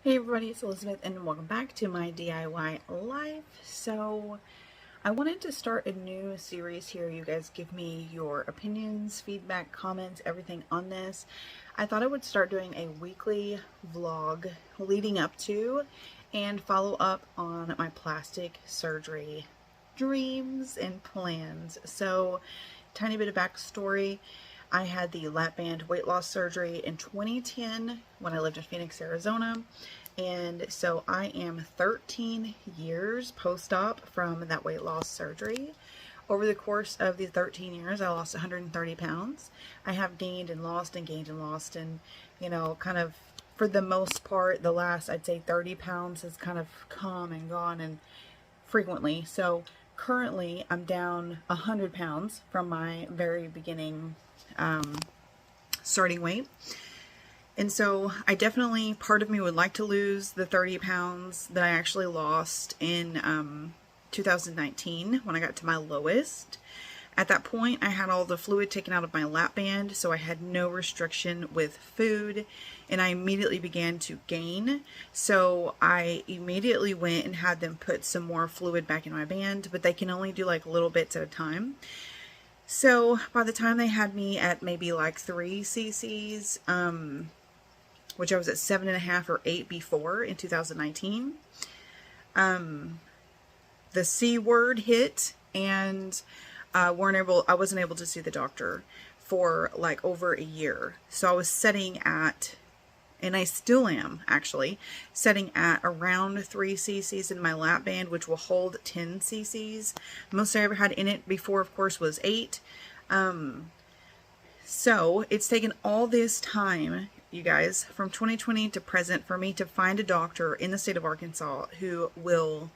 Hey everybody, it's Elizabeth and welcome back to my DIY life. So I wanted to start a new series here. You guys give me your opinions, feedback, comments, everything on this. I thought I would start doing a weekly vlog leading up to and follow up on my plastic surgery dreams and plans. So tiny bit of backstory. I had the lap band weight loss surgery in 2010 when I lived in Phoenix, Arizona. And so I am 13 years post-op from that weight loss surgery. Over the course of the 13 years, I lost 130 pounds. I have gained and lost and gained and lost, and kind of for the most part, the last, I'd say 30 pounds has kind of come and gone and frequently. So currently I'm down 100 pounds from my very beginning starting weight. And so I definitely, part of me would like to lose the 30 pounds that I actually lost in 2019 when I got to my lowest. At that point, I had all the fluid taken out of my lap band, so I had no restriction with food, and I immediately began to gain. So I immediately went and had them put some more fluid back in my band, but they can only do like little bits at a time. So by the time they had me at maybe like 3 cc's, which I was at 7.5 or 8 before in 2019, the C word hit, and I wasn't able to see the doctor for like over a year. So I was setting at, and I still am actually, setting at around 3 cc's in my lap band, which will hold 10 cc's. Most I ever had in it before, of course, was 8. So it's taken all this time, you guys, from 2020 to present, for me to find a doctor in the state of Arkansas who will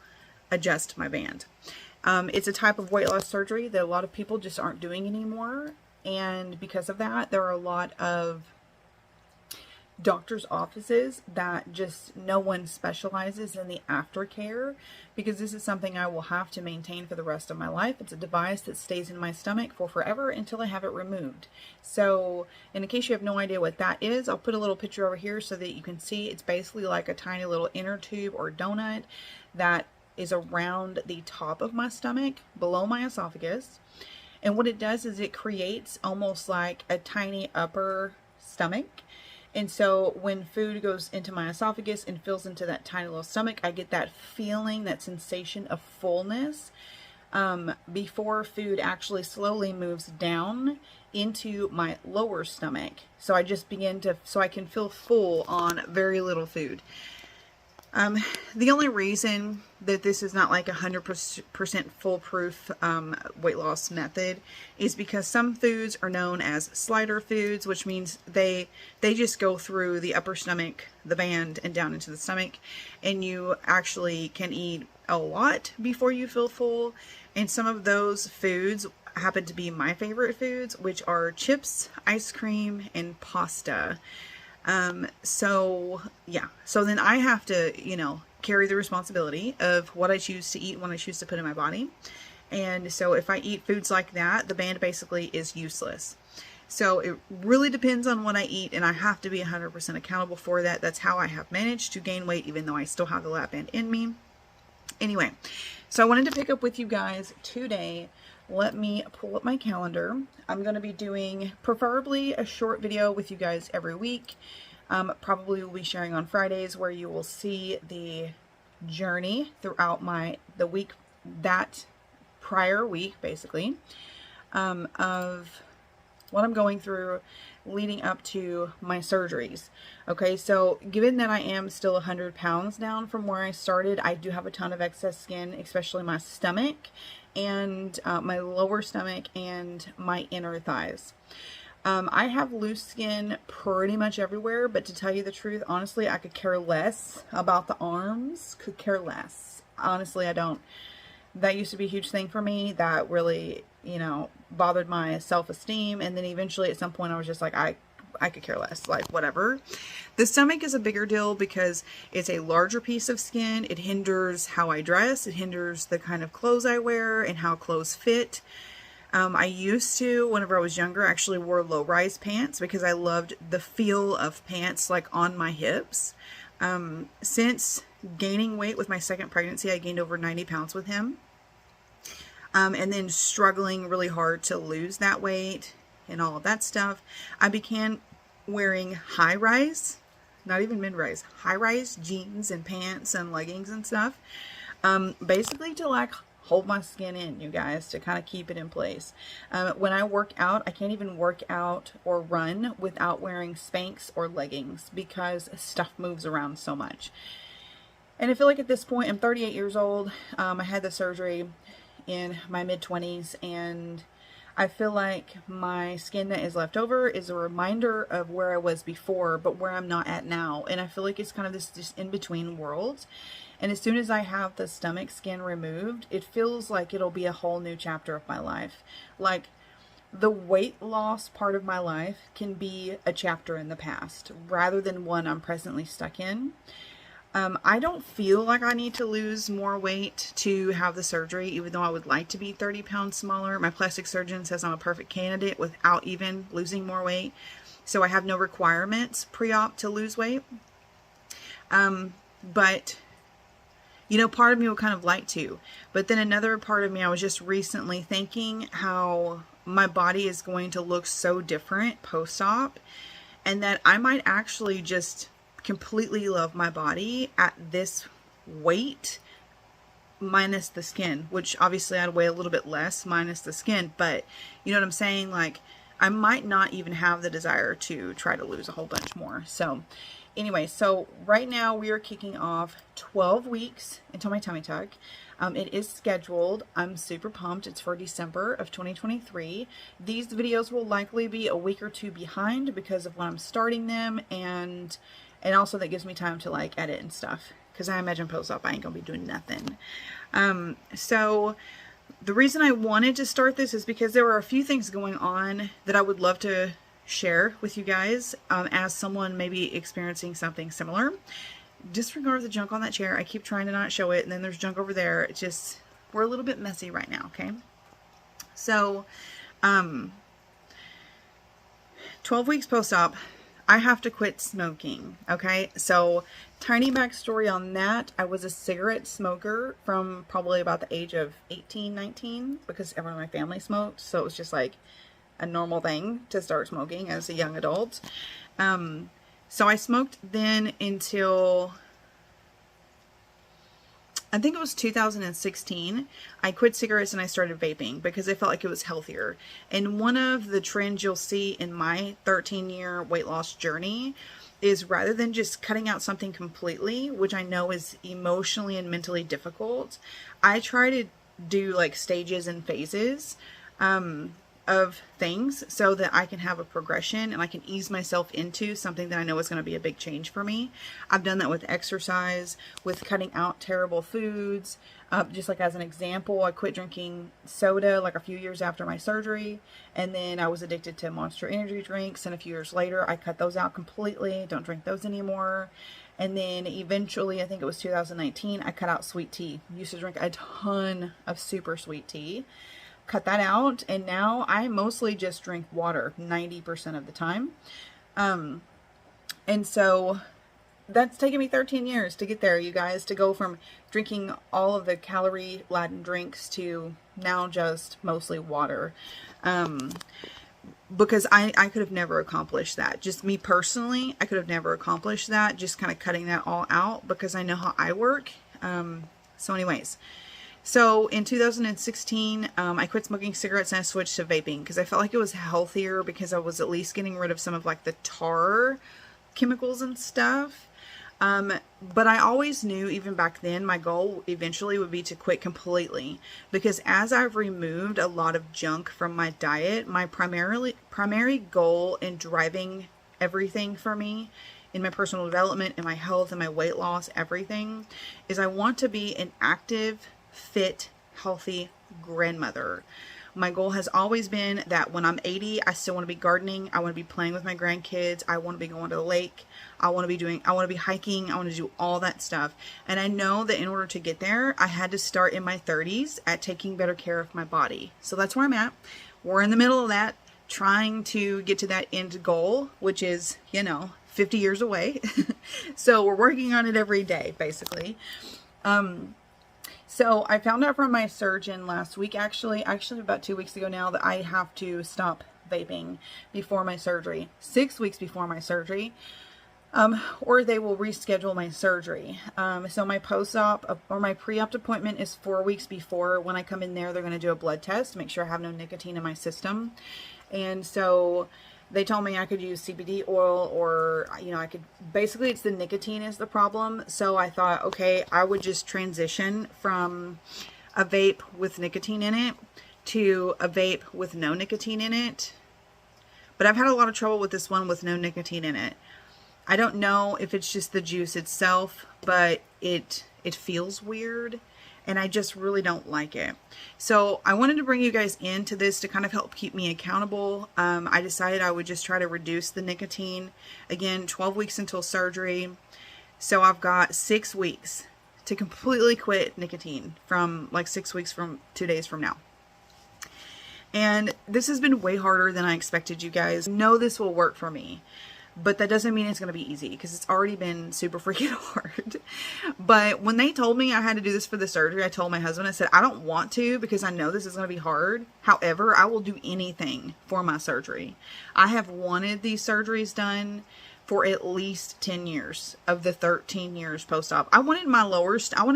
adjust my band. It's a type of weight loss surgery that a lot of people just aren't doing anymore. And because of that, there are a lot of doctor's offices that just no one specializes in the aftercare, because this is something I will have to maintain for the rest of my life. It's a device that stays in my stomach for forever until I have it removed. So in case you have no idea what that is, I'll put a little picture over here so that you can see. It's basically like a tiny little inner tube or donut that is around the top of my stomach below my esophagus. And what it does is it creates almost like a tiny upper stomach. And so when food goes into my esophagus and fills into that tiny little stomach, I get that feeling, that sensation of fullness before food actually slowly moves down into my lower stomach. So I just so I can feel full on very little food. The only reason that this is not like 100% foolproof weight loss method is because some foods are known as slider foods, which means they just go through the upper stomach, the band, and down into the stomach, and you actually can eat a lot before you feel full. And some of those foods happen to be my favorite foods, which are chips, ice cream, and pasta. So then I have to, carry the responsibility of what I choose to eat, what I choose to put in my body. And so if I eat foods like that, the band basically is useless. So it really depends on what I eat, and I have to be 100% accountable for that. That's how I have managed to gain weight, even though I still have the lap band in me. Anyway, so I wanted to pick up with you guys today. Let me pull up my calendar. I'm going to be doing preferably a short video with you guys every week. Probably will be sharing on Fridays, where you will see the journey throughout the week, that prior week, basically, of what I'm going through leading up to my surgeries. Okay, so given that I am still 100 pounds down from where I started, I do have a ton of excess skin, especially my stomach and my lower stomach and my inner thighs. I have loose skin pretty much everywhere, but to tell you the truth, honestly, I could care less about the arms. Could care less. Honestly, I don't. That used to be a huge thing for me. That really, bothered my self-esteem. And then eventually at some point I was just like, I could care less, like whatever. The stomach is a bigger deal because it's a larger piece of skin. It hinders how I dress. It hinders the kind of clothes I wear and how clothes fit. I used to, whenever I was younger, actually wore low-rise pants because I loved the feel of pants like on my hips. Since gaining weight with my second pregnancy, I gained over 90 pounds with him. And then struggling really hard to lose that weight and all of that stuff, I began wearing high-rise, not even mid-rise, high-rise jeans and pants and leggings and stuff, basically to like hold my skin in, you guys, to kind of keep it in place. When I work out, I can't even work out or run without wearing Spanx or leggings because stuff moves around so much. And I feel like at this point, I'm 38 years old. I had the surgery in my mid-20s, and I feel like my skin that is left over is a reminder of where I was before, but where I'm not at now. And I feel like it's kind of this just in-between world. And as soon as I have the stomach skin removed, it feels like it'll be a whole new chapter of my life. Like, the weight loss part of my life can be a chapter in the past rather than one I'm presently stuck in. I don't feel like I need to lose more weight to have the surgery, even though I would like to be 30 pounds smaller. My plastic surgeon says I'm a perfect candidate without even losing more weight. So I have no requirements pre-op to lose weight. But, you know, part of me would kind of like to. But then another part of me, I was just recently thinking how my body is going to look so different post-op, and that I might actually just completely love my body at this weight minus the skin, which obviously I'd weigh a little bit less minus the skin, but you know what I'm saying? Like, I might not even have the desire to try to lose a whole bunch more. So anyway, so right now we are kicking off 12 weeks until my tummy tuck. It is scheduled. I'm super pumped. It's for December of 2023. These videos will likely be a week or two behind because of when I'm starting them, and also that gives me time to like edit and stuff, because I imagine post-op I ain't gonna be doing nothing. So the reason I wanted to start this is because there were a few things going on that I would love to share with you guys as someone maybe experiencing something similar. Disregard the junk on that chair. I keep trying to not show it, and then there's junk over there. It's just, we're a little bit messy right now, okay? So 12 weeks post-op, I have to quit smoking, okay? So, tiny backstory on that. I was a cigarette smoker from probably about the age of 18, 19, because everyone in my family smoked, so it was just like a normal thing to start smoking as a young adult. So I smoked then until, I think it was 2016, I quit cigarettes and I started vaping because I felt like it was healthier. And one of the trends you'll see in my 13-year weight loss journey is rather than just cutting out something completely, which I know is emotionally and mentally difficult, I try to do like stages and phases of things so that I can have a progression and I can ease myself into something that I know is going to be a big change for me. I've done that with exercise, with cutting out terrible foods. Just like as an example, I quit drinking soda like a few years after my surgery, and then I was addicted to Monster energy drinks, and a few years later I cut those out completely, don't drink those anymore. And then eventually, I think it was 2019, I cut out sweet tea. Used to drink a ton of super sweet tea. Cut that out, and now I mostly just drink water 90% of the time. And so that's taken me 13 years to get there, you guys, to go from drinking all of the calorie-laden drinks to now just mostly water. Because I could have never accomplished that. Just me personally, I could have never accomplished that, just kind of cutting that all out, because I know how I work. So anyways, so in 2016, I quit smoking cigarettes and I switched to vaping because I felt like it was healthier, because I was at least getting rid of some of like the tar chemicals and stuff. But I always knew, even back then, my goal eventually would be to quit completely, because as I've removed a lot of junk from my diet, my primary goal in driving everything for me in my personal development, in my health, and my weight loss, everything, is I want to be an active, fit, healthy grandmother. My goal has always been that when I'm 80, I still want to be gardening. I want to be playing with my grandkids. I want to be going to the lake. I want to be hiking. I want to do all that stuff. And I know that in order to get there, I had to start in my 30s at taking better care of my body. So that's where I'm at. We're in the middle of that, trying to get to that end goal, which is, you know, 50 years away. So we're working on it every day, basically. So I found out from my surgeon last week, actually about 2 weeks ago now, that I have to stop vaping before my surgery, 6 weeks before my surgery, or they will reschedule my surgery. So my post-op or my pre-op appointment is 4 weeks before. When I come in there, they're going to do a blood test to make sure I have no nicotine in my system. And so they told me I could use CBD oil, or, you know, I could, basically it's the nicotine is the problem. So I thought, okay, I would just transition from a vape with nicotine in it to a vape with no nicotine in it. But I've had a lot of trouble with this one with no nicotine in it. I don't know if it's just the juice itself, but it feels weird, and I just really don't like it. So I wanted to bring you guys into this to kind of help keep me accountable. I decided I would just try to reduce the nicotine. Again, 12 weeks until surgery. So I've got 6 weeks to completely quit nicotine, from like 6 weeks from 2 days from now. And this has been way harder than I expected, you guys. I know this will work for me, but that doesn't mean it's going to be easy, because it's already been super freaking hard. But when they told me I had to do this for the surgery, I told my husband, I said, I don't want to, because I know this is going to be hard. However, I will do anything for my surgery. I have wanted these surgeries done for at least 10 years of the 13 years post-op. I wanted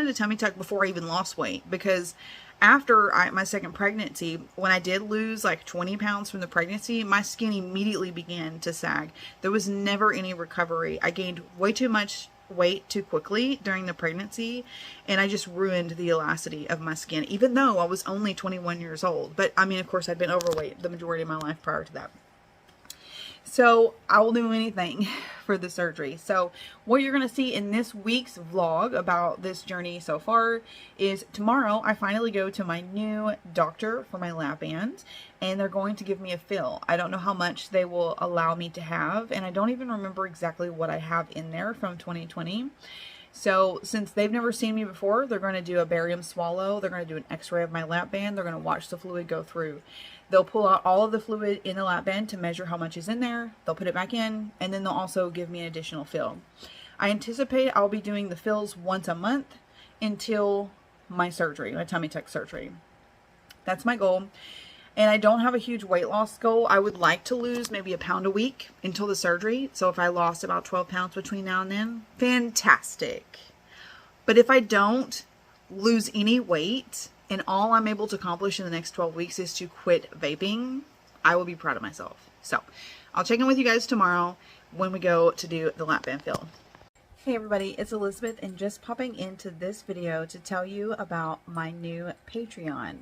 a tummy tuck before I even lost weight, because after my second pregnancy, when I did lose like 20 pounds from the pregnancy, my skin immediately began to sag. There was never any recovery. I gained way too much weight too quickly during the pregnancy, and I just ruined the elasticity of my skin, even though I was only 21 years old. But I mean, of course, I'd been overweight the majority of my life prior to that. So I will do anything for the surgery. So what you're going to see in this week's vlog about this journey so far is tomorrow I finally go to my new doctor for my lap band, and they're going to give me a fill. I don't know how much they will allow me to have, and I don't even remember exactly what I have in there from 2020. So since they've never seen me before, they're going to do a barium swallow. They're going to do an x-ray of my lap band. They're going to watch the fluid go through. They'll pull out all of the fluid in the lap band to measure how much is in there. They'll put it back in, and then they'll also give me an additional fill. I anticipate I'll be doing the fills once a month until my surgery, my tummy tuck surgery. That's my goal. And I don't have a huge weight loss goal. I would like to lose maybe a pound a week until the surgery. So if I lost about 12 pounds between now and then, fantastic. But if I don't lose any weight, and all I'm able to accomplish in the next 12 weeks is to quit vaping, I will be proud of myself. So I'll check in with you guys tomorrow when we go to do the lap band fill. Hey everybody, it's Elizabeth, and just popping into this video to tell you about my new Patreon.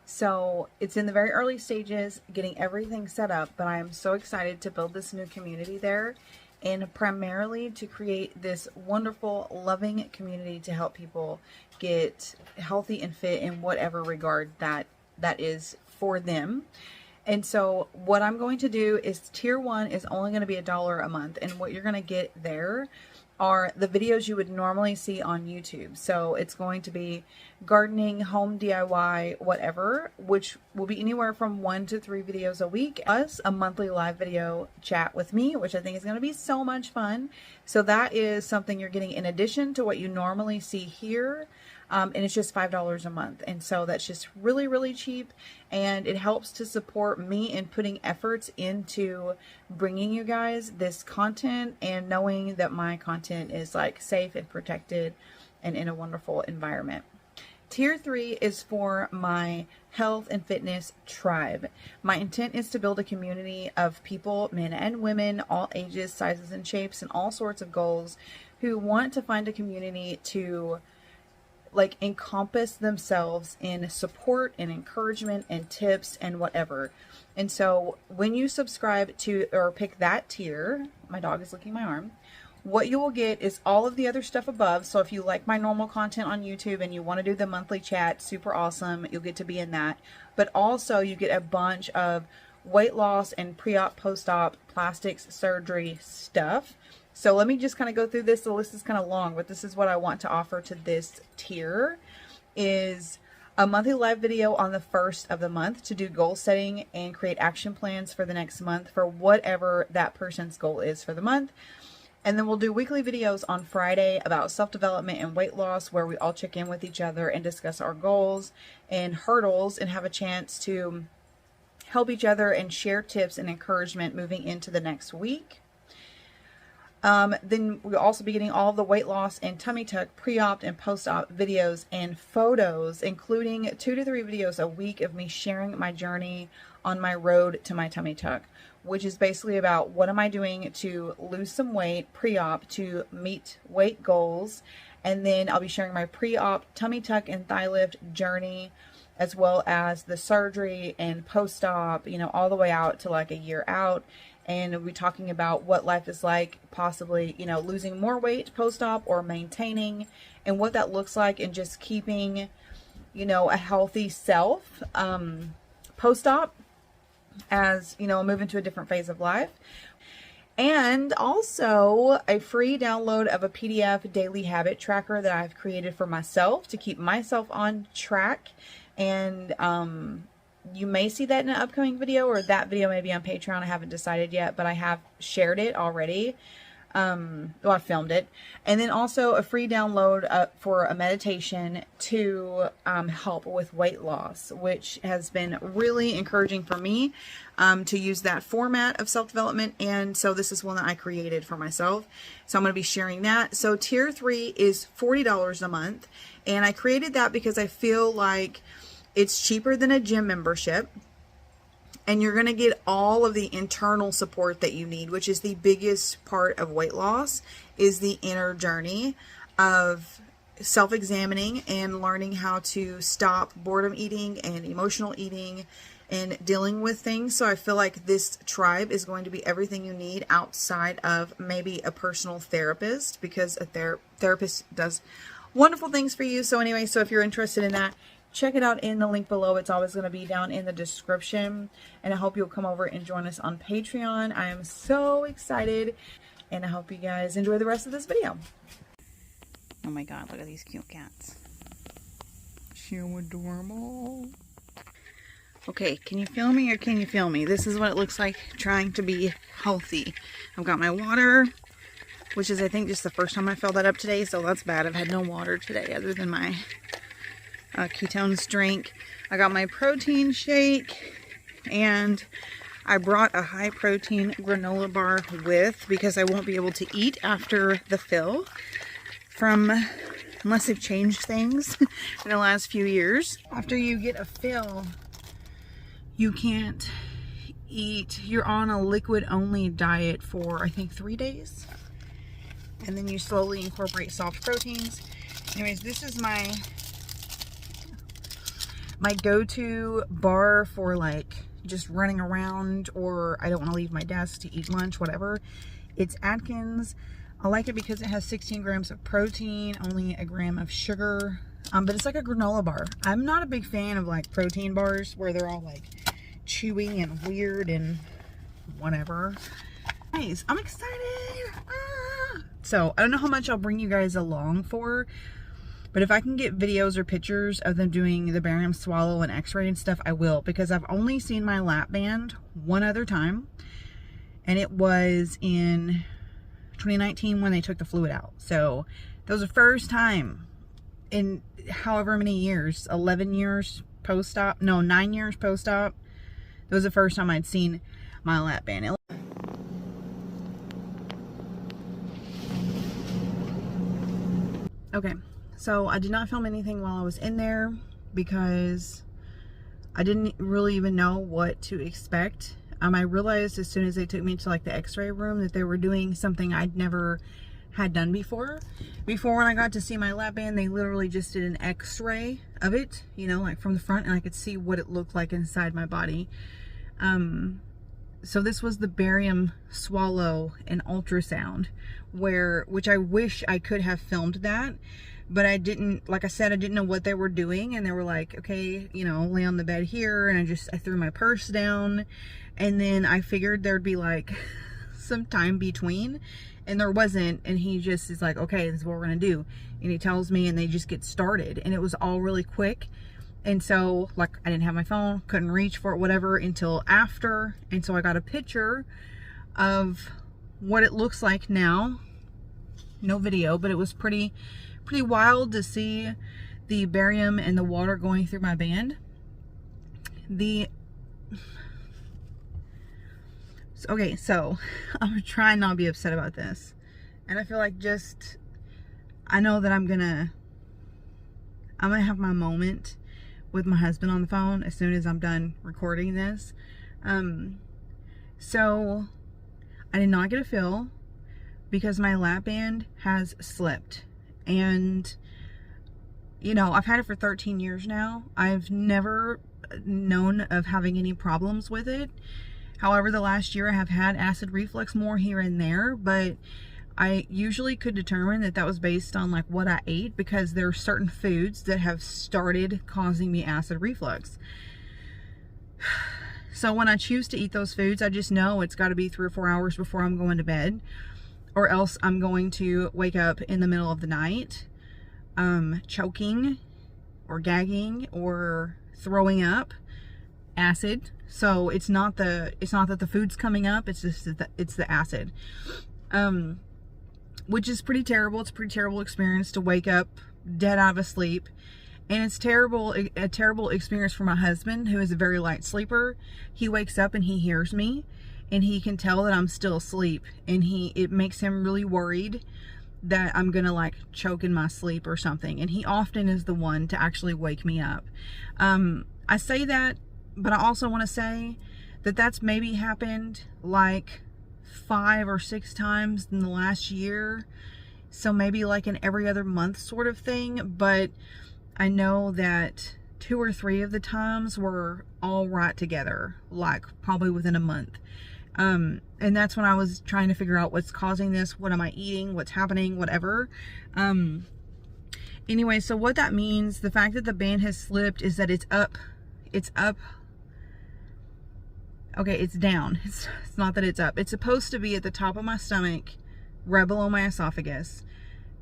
So it's in the very early stages, getting everything set up, but I am so excited to build this new community there, and primarily to create this wonderful, loving community to help people get healthy and fit in whatever regard that is for them. And so what I'm going to do is tier 1 is only going to be $1 a month, and what you're going to get there are the videos you would normally see on YouTube. So it's going to be gardening, home DIY, whatever, which will be anywhere from 1 to 3 videos a week, plus a monthly live video chat with me, which I think is going to be so much fun. So that is something you're getting in addition to what you normally see here. And it's just $5 a month. And so that's just really, really cheap. And it helps to support me in putting efforts into bringing you guys this content, and knowing that my content is like safe and protected and in a wonderful environment. Tier 3 is for my health and fitness tribe. My intent is to build a community of people, men and women, all ages, sizes, and shapes, and all sorts of goals, who want to find a community to like encompass themselves in support and encouragement and tips and whatever. And so when you subscribe to or pick that tier, my dog is licking my arm, what you will get is all of the other stuff above. So if you like my normal content on YouTube and you want to do the monthly chat, super awesome, you'll get to be in that. But also you get a bunch of weight loss and pre-op, post-op, plastics, surgery stuff. So let me just kind of go through this. The list is kind of long, but this is what I want to offer to this tier is a monthly live video on the first of the month to do goal setting and create action plans for the next month for whatever that person's goal is for the month. And then we'll do weekly videos on Friday about self-development and weight loss, where we all check in with each other and discuss our goals and hurdles and have a chance to help each other and share tips and encouragement moving into the next week. Then we'll also be getting all of the weight loss and tummy tuck pre-op and post-op videos and photos, including 2 to 3 videos a week of me sharing my journey on my road to my tummy tuck, which is basically about what am I doing to lose some weight pre-op to meet weight goals. And then I'll be sharing my pre-op tummy tuck and thigh lift journey, as well as the surgery and post-op, you know, all the way out to like a year out. And we'll be talking about what life is like, possibly, you know, losing more weight post-op or maintaining, and what that looks like, and just keeping, you know, a healthy self post-op as, you know, move into a different phase of life. And also a free download of a PDF daily habit tracker that I've created for myself to keep myself on track. And you may see that in an upcoming video, or that video may be on Patreon. I haven't decided yet, but I have shared it already. Well, I filmed it. And then also a free download for a meditation to help with weight loss, which has been really encouraging for me to use that format of self-development. And so this is one that I created for myself. So I'm going to be sharing that. So tier 3 is $40 a month. And I created that because I feel like it's cheaper than a gym membership. And you're going to get all of the internal support that you need, which is the biggest part of weight loss, is the inner journey of self-examining and learning how to stop boredom eating and emotional eating and dealing with things. So I feel like this tribe is going to be everything you need outside of maybe a personal therapist, because a therapist does wonderful things for you. So anyway, so if you're interested in that, check it out in the link below. It's always going to be down in the description. And I hope you'll come over and join us on Patreon. I am so excited. And I hope you guys enjoy the rest of this video. Oh my God, look at these cute cats. So adorable. Okay, can you feel me or can you feel me? This is what it looks like trying to be healthy. I've got my water, which is I think just the first time I filled that up today. So that's bad. I've had no water today other than my ketones drink. I got my protein shake, and I brought a high protein granola bar with, because I won't be able to eat after the fill unless they've changed things in the last few years. After you get a fill, you can't eat. You're on a liquid only diet for I think 3 days, and then you slowly incorporate soft proteins. Anyways, this is my go-to bar for like just running around, or I don't want to leave my desk to eat lunch, whatever. It's Atkins. I like it because it has 16 grams of protein, only a gram of sugar, but it's like a granola bar. I'm not a big fan of like protein bars where they're all like chewy and weird and whatever. Nice, I'm excited. So I don't know how much I'll bring you guys along for, but if I can get videos or pictures of them doing the barium swallow and x-ray and stuff, I will, because I've only seen my lap band one other time, and it was in 2019 when they took the fluid out. So that was the first time in however many years, 11 years post-op, no, 9 years post-op. That was the first time I'd seen my lap band. Okay. So I did not film anything while I was in there because I didn't really even know what to expect. I realized as soon as they took me to like the x-ray room that they were doing something I'd never had done before. Before, when I got to see my lap band, they literally just did an x-ray of it, you know, like from the front, and I could see what it looked like inside my body. So this was the barium swallow and ultrasound, which I wish I could have filmed that. But I didn't, like I said, I didn't know what they were doing. And they were like, okay, you know, lay on the bed here. And I threw my purse down. And then I figured there'd be like some time between. And there wasn't. And he just is like, okay, this is what we're going to do. And he tells me, and they just get started. And it was all really quick. And so, like, I didn't have my phone, couldn't reach for it, whatever, until after. And so I got a picture of what it looks like now. No video, but it was pretty wild to see the barium and the water going through my band. Okay, so I'm trying not to be upset about this. And I feel like I know that I'm gonna have my moment with my husband on the phone as soon as I'm done recording this. So I did not get a fill because my lap band has slipped. And, you know, I've had it for 13 years now. I've never known of having any problems with it. However, the last year I have had acid reflux more here and there, but I usually could determine that that was based on like what I ate, because there are certain foods that have started causing me acid reflux. So when I choose to eat those foods, I just know it's got to be 3 or 4 hours before I'm going to bed, or else I'm going to wake up in the middle of the night, choking or gagging or throwing up acid. So it's not that the food's coming up, it's just that it's the acid. Which is pretty terrible. It's a pretty terrible experience to wake up dead out of sleep. And it's a terrible experience for my husband, who is a very light sleeper. He wakes up and he hears me, and he can tell that I'm still asleep, and it makes him really worried that I'm gonna like choke in my sleep or something. And he often is the one to actually wake me up. I say that, but I also want to say that that's maybe happened like 5 or 6 times in the last year. So maybe like an every other month sort of thing. But I know that 2 or 3 of the times were all right together, like probably within a month. And that's when I was trying to figure out what's causing this. What am I eating? What's happening? Whatever. Anyway, so what that means, the fact that the band has slipped, is that it's up. Okay, it's down. It's not that it's up. It's supposed to be at the top of my stomach, right below my esophagus,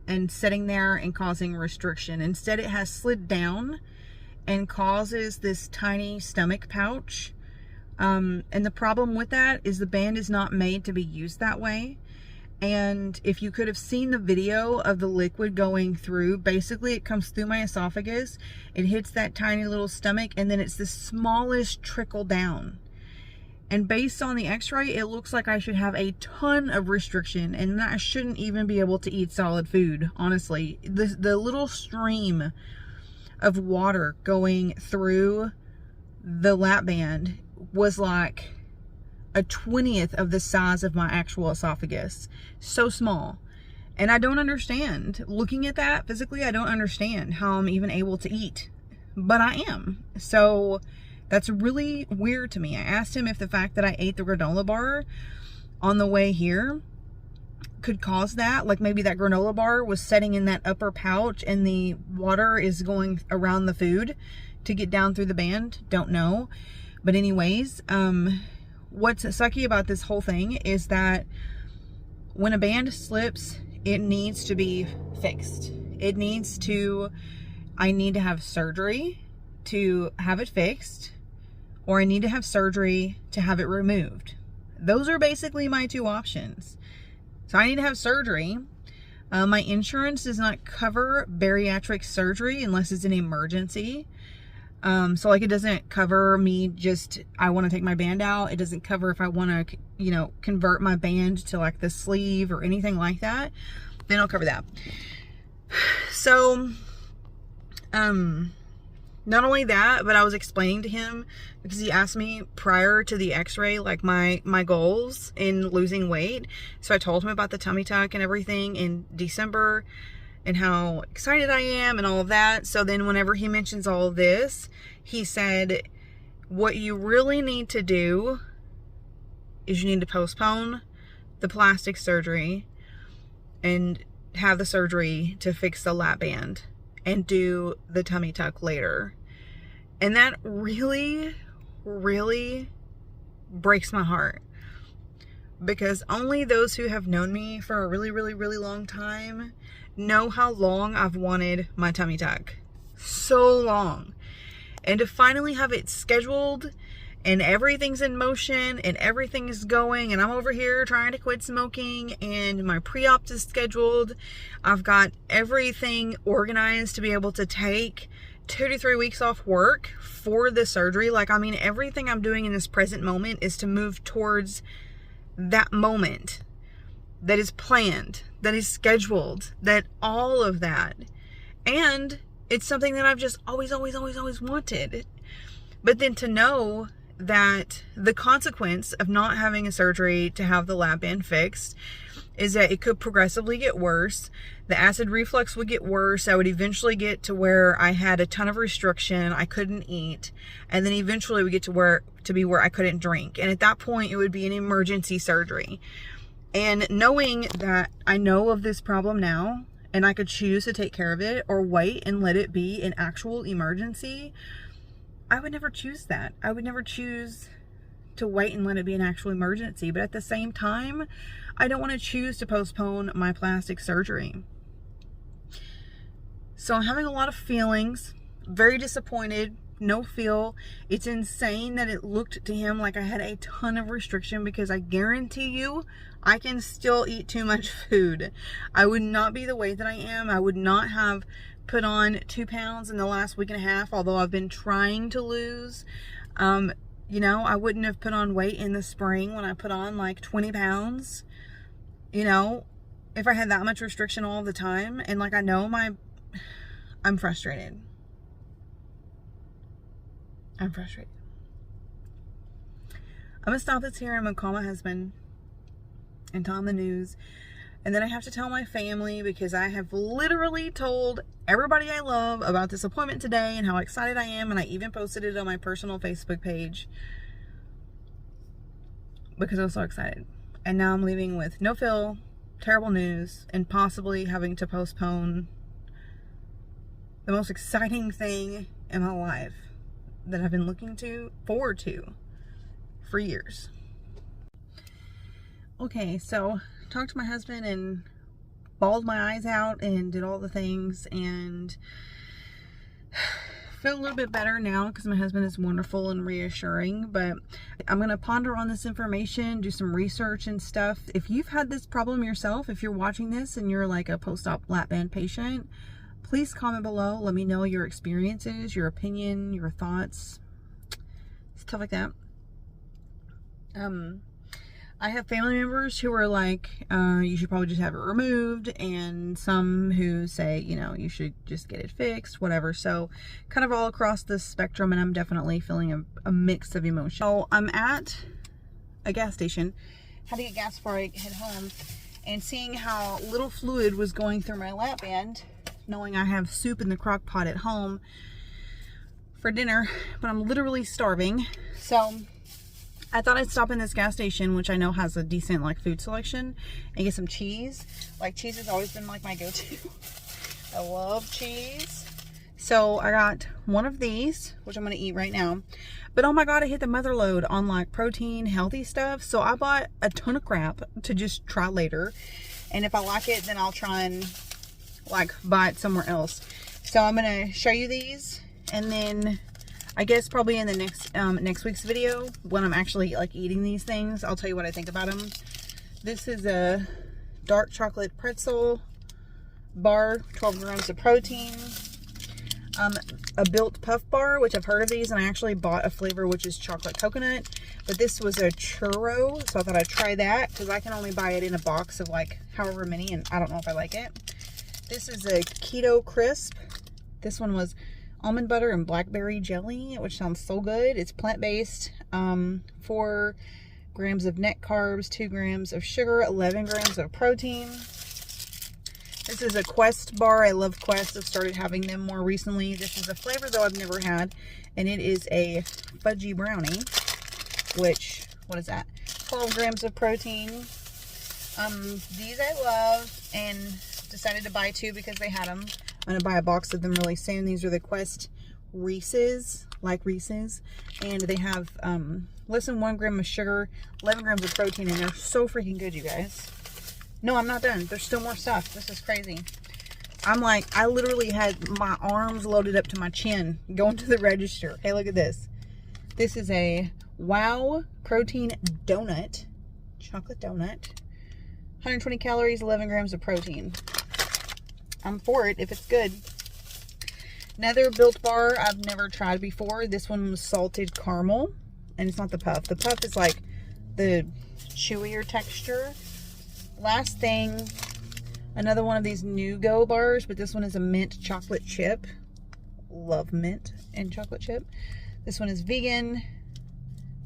and sitting there and causing restriction. Instead, it has slid down and causes this tiny stomach pouch. And the problem with that is the band is not made to be used that way. And if you could have seen the video of the liquid going through, basically it comes through my esophagus, it hits that tiny little stomach, and then it's the smallest trickle down. And based on the x-ray, it looks like I should have a ton of restriction, and I shouldn't even be able to eat solid food, honestly. The little stream of water going through the lap band was like a 20th of the size of my actual esophagus. So small. And I don't understand. Looking at that physically, I don't understand how I'm even able to eat. But I am. So that's really weird to me. I asked him if the fact that I ate the granola bar on the way here could cause that. Like maybe that granola bar was setting in that upper pouch and the water is going around the food to get down through the band. Don't know. But anyways, what's sucky about this whole thing is that when a band slips, it needs to be fixed. I need to have surgery to have it fixed, or I need to have surgery to have it removed. Those are basically my 2 options. So I need to have surgery. My insurance does not cover bariatric surgery unless it's an emergency. So like it doesn't cover me I want to take my band out. It doesn't cover if I want to, convert my band to like the sleeve or anything like that. They don't cover that. So, not only that, but I was explaining to him, because he asked me prior to the x-ray, like my goals in losing weight. So I told him about the tummy tuck and everything in December and how excited I am and all of that. So then whenever he mentions all of this, he said, what you really need to do is you need to postpone the plastic surgery and have the surgery to fix the lap band and do the tummy tuck later. And that really, really breaks my heart, because only those who have known me for a really, really, really long time know how long I've wanted my tummy tuck. So long. And to finally have it scheduled and everything's in motion and everything is going, and I'm over here trying to quit smoking, and my pre-op is scheduled. I've got everything organized to be able to take 2 to 3 weeks off work for the surgery. Like, I mean, everything I'm doing in this present moment is to move towards that moment that is planned, that is scheduled, that all of that. And it's something that I've just always wanted. But then to know that the consequence of not having a surgery to have the lap band fixed is that it could progressively get worse. The acid reflux would get worse. I would eventually get to where I had a ton of restriction. I couldn't eat. And then eventually we get to be where I couldn't drink. And at that point, it would be an emergency surgery. And knowing that I know of this problem now, and I could choose to take care of it or wait and let it be an actual emergency, I would never choose that. I would never choose to wait and let it be an actual emergency. But at the same time, I don't want to choose to postpone my plastic surgery. So I'm having a lot of feelings, very disappointed, no feel. It's insane that it looked to him like I had a ton of restriction, because I guarantee you I can still eat too much food. I would not be the weight that I am. I would not have put on 2 pounds in the last week and a half, although I've been trying to lose. You know, I wouldn't have put on weight in the spring when I put on like 20 pounds. You know, if I had that much restriction all the time. And like, I know I'm frustrated. I'm frustrated. I'm gonna stop this here. I'm gonna call my husband and tell him the news. And then I have to tell my family, because I have literally told everybody I love about this appointment today and how excited I am. And I even posted it on my personal Facebook page because I was so excited. And now I'm leaving with no feel, terrible news, and possibly having to postpone the most exciting thing in my life that I've been looking forward to for years. Okay, so talked to my husband and bawled my eyes out and did all the things, and feel a little bit better now because my husband is wonderful and reassuring. But I'm going to ponder on this information, do some research and stuff. If you've had this problem yourself, if you're watching this and you're like a post-op lap band patient, please comment below. Let me know your experiences, your opinion, your thoughts, stuff like that. I have family members who are like, you should probably just have it removed, and some who say, you know, you should just get it fixed, whatever. So kind of all across the spectrum, and I'm definitely feeling a mix of emotion. So I'm at a gas station, had to get gas before I head home, and seeing how little fluid was going through my lap band, knowing I have soup in the crock pot at home for dinner, but I'm literally starving. So I thought I'd stop in this gas station, which I know has a decent like food selection, and get some cheese. Like, cheese has always been like my go-to. I love cheese. So I got one of these, which I'm going to eat right now. But oh my God, I hit the mother load on like protein, healthy stuff. So I bought a ton of crap to just try later. And if I like it, then I'll try and like buy it somewhere else. So I'm going to show you these, and then I guess probably in the next week's video, when I'm actually like eating these things, I'll tell you what I think about them. This is a dark chocolate pretzel bar, 12 grams of protein. A Built Puff Bar, which I've heard of these, and I actually bought a flavor which is chocolate coconut. But this was a churro, so I thought I'd try that because I can only buy it in a box of like however many, and I don't know if I like it. This is a Keto Crisp. This one was almond butter and blackberry jelly, which sounds so good. It's plant-based. 4 grams of net carbs, 2 grams of sugar, 11 grams of protein. This is a Quest bar. I love Quest. I've started having them more recently. This is a flavor though I've never had, and it is a fudgy brownie, which, what is that? 12 grams of protein. These I love and decided to buy 2 because they had them. I'm going to buy a box of them really soon. These are the Quest Reese's, like Reese's. And they have less than 1 gram of sugar, 11 grams of protein, and they're so freaking good, you guys. No, I'm not done. There's still more stuff. This is crazy. I'm like, I literally had my arms loaded up to my chin going to the register. Hey, look at this. This is a Wow protein donut, chocolate donut. 120 calories, 11 grams of protein. I'm for it if it's good. Another Built Bar I've never tried before. This one was salted caramel. And it's not the puff. The puff is like the chewier texture. Last thing, another one of these New Go bars, but this one is a mint chocolate chip. Love mint and chocolate chip. This one is vegan.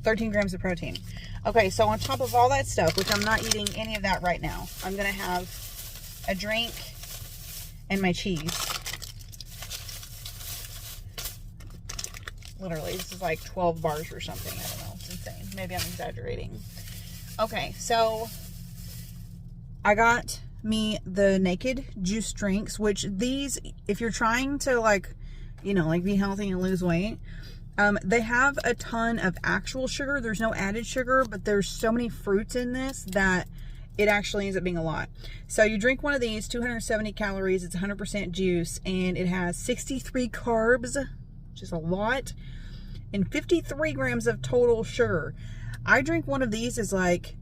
13 grams of protein. Okay, so on top of all that stuff, which I'm not eating any of that right now, I'm going to have a drink and my cheese. Literally, this is like 12 bars or something. I don't know. It's insane. Maybe I'm exaggerating. Okay, so I got me the Naked juice drinks, which these, if you're trying to like, you know, like be healthy and lose weight, they have a ton of actual sugar. There's no added sugar, but there's so many fruits in this that it actually ends up being a lot. So you drink one of these, 270 calories, it's 100% juice, and it has 63 carbs, which is a lot, and 53 grams of total sugar. I drink one of these as like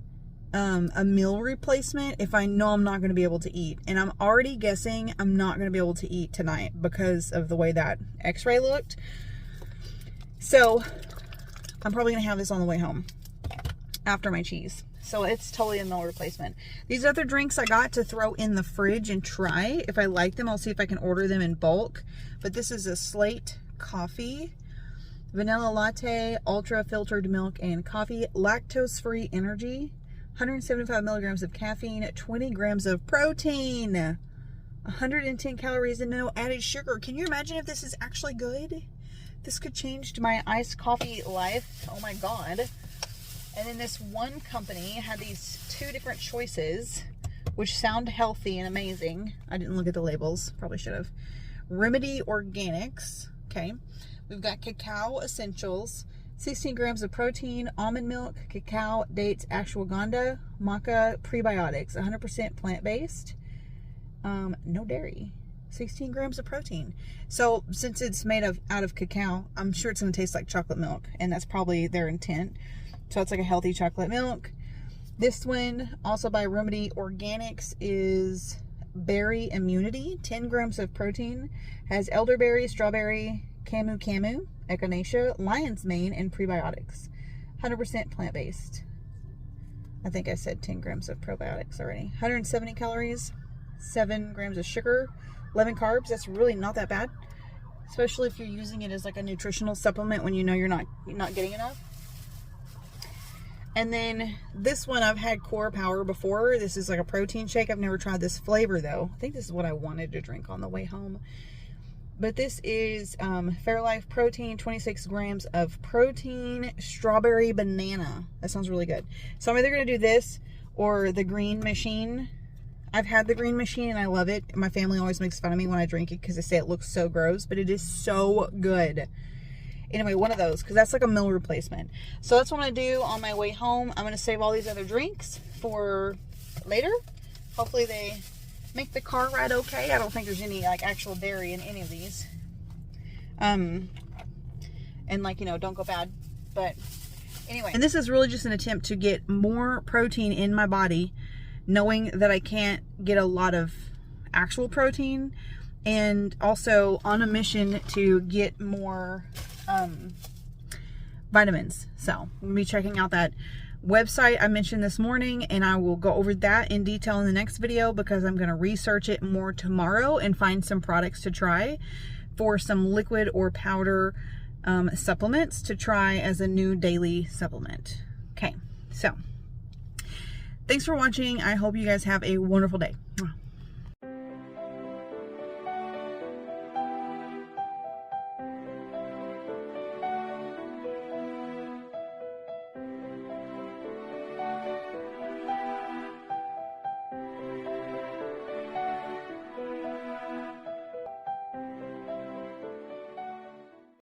a meal replacement if I know I'm not going to be able to eat. And I'm already guessing I'm not going to be able to eat tonight because of the way that x-ray looked. So I'm probably going to have this on the way home after my cheese. So it's totally a meal replacement. These other drinks I got to throw in the fridge and try. If I like them, I'll see if I can order them in bulk. But this is a Slate coffee, vanilla latte, ultra filtered milk and coffee, lactose-free energy, 175 milligrams of caffeine, 20 grams of protein, 110 calories and no added sugar. Can you imagine if this is actually good? This could change my iced coffee life. Oh my God. And then this one company had these two different choices, which sound healthy and amazing. I didn't look at the labels. Probably should have. Remedy Organics. Okay. We've got Cacao Essentials, 16 grams of protein, almond milk, cacao, dates, ashwagandha, maca, prebiotics, 100% plant-based, no dairy. 16 grams of protein. So since it's made out of cacao, I'm sure it's going to taste like chocolate milk, and that's probably their intent. So it's like a healthy chocolate milk. This one, also by Remedy Organics, is Berry Immunity, 10 grams of protein, has elderberry, strawberry, camu, echinacea, lion's mane, and prebiotics. 100% plant-based. I think I said 10 grams of probiotics already. 170 calories, 7 grams of sugar, 11 carbs. That's really not that bad, especially if you're using it as like a nutritional supplement when you know you're not getting enough. And then this one, I've had Core Power before. This is like a protein shake. I've never tried this flavor though. I think this is what I wanted to drink on the way home. But this is Fairlife Protein, 26 grams of protein, strawberry banana. That sounds really good. So I'm either going to do this or the Green Machine. I've had the Green Machine and I love it. My family always makes fun of me when I drink it because they say it looks so gross, but it is so good. Anyway, one of those, because that's like a meal replacement. So that's what I'm going to do on my way home. I'm going to save all these other drinks for later. Hopefully they make the car ride okay. I don't think there's any like actual dairy in any of these. And like, you know, don't go bad. But anyway. And this is really just an attempt to get more protein in my body, knowing that I can't get a lot of actual protein, and also on a mission to get more vitamins. So I'm going to be checking out that website I mentioned this morning, and I will go over that in detail in the next video because I'm going to research it more tomorrow and find some products to try for some liquid or powder supplements to try as a new daily supplement. Okay, so thanks for watching. I hope you guys have a wonderful day.